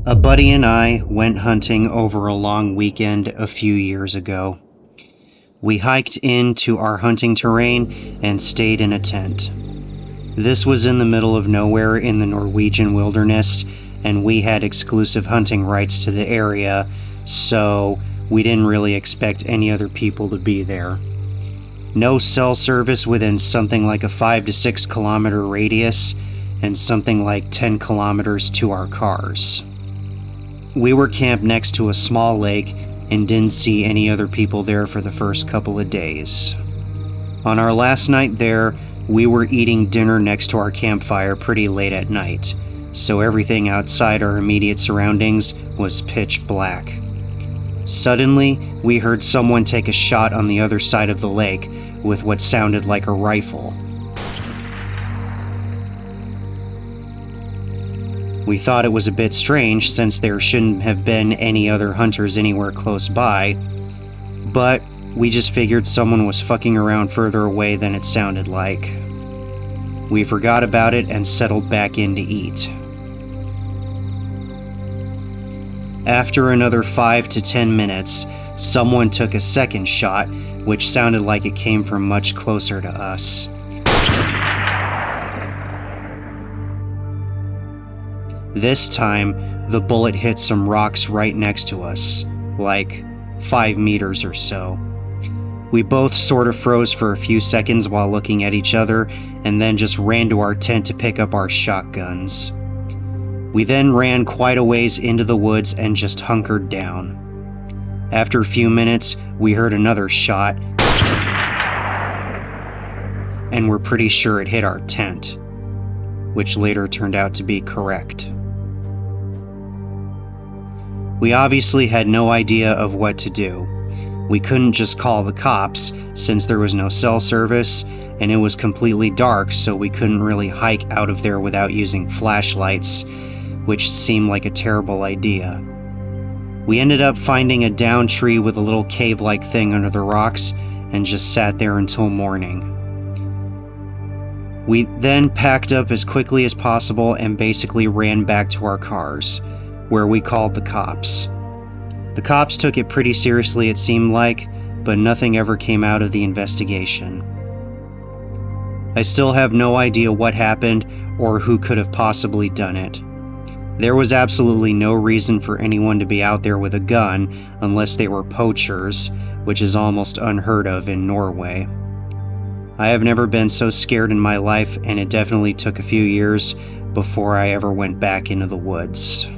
A buddy and I went hunting over a long weekend a few years ago. We hiked into our hunting terrain and stayed in a tent. This was in the middle of nowhere in the Norwegian wilderness, and we had exclusive hunting rights to the area, so we didn't really expect any other people to be there. No cell service within something like a 5 to 6 kilometer radius, and something like 10 kilometers to our cars. We were camped next to a small lake and didn't see any other people there for the first couple of days. On our last night there, we were eating dinner next to our campfire pretty late at night, so everything outside our immediate surroundings was pitch black. Suddenly, we heard someone take a shot on the other side of the lake with what sounded like a rifle. We thought it was a bit strange since there shouldn't have been any other hunters anywhere close by, but we just figured someone was fucking around further away than it sounded like. We forgot about it and settled back in to eat. After another 5 to 10 minutes, someone took a second shot, which sounded like it came from much closer to us. This time, the bullet hit some rocks right next to us, like 5 meters or so. We both sort of froze for a few seconds while looking at each other, and then just ran to our tent to pick up our shotguns. We then ran quite a ways into the woods and just hunkered down. After a few minutes, we heard another shot, and we're pretty sure it hit our tent, which later turned out to be correct. We obviously had no idea of what to do. We couldn't just call the cops since there was no cell service, and it was completely dark, so we couldn't really hike out of there without using flashlights, which seemed like a terrible idea. We ended up finding a downed tree with a little cave-like thing under the rocks and just sat there until morning. We then packed up as quickly as possible and basically ran back to our cars, where we called the cops. The cops took it pretty seriously, it seemed like, but nothing ever came out of the investigation. I still have no idea what happened or who could have possibly done it. There was absolutely no reason for anyone to be out there with a gun unless they were poachers, which is almost unheard of in Norway. I have never been so scared in my life, and it definitely took a few years before I ever went back into the woods.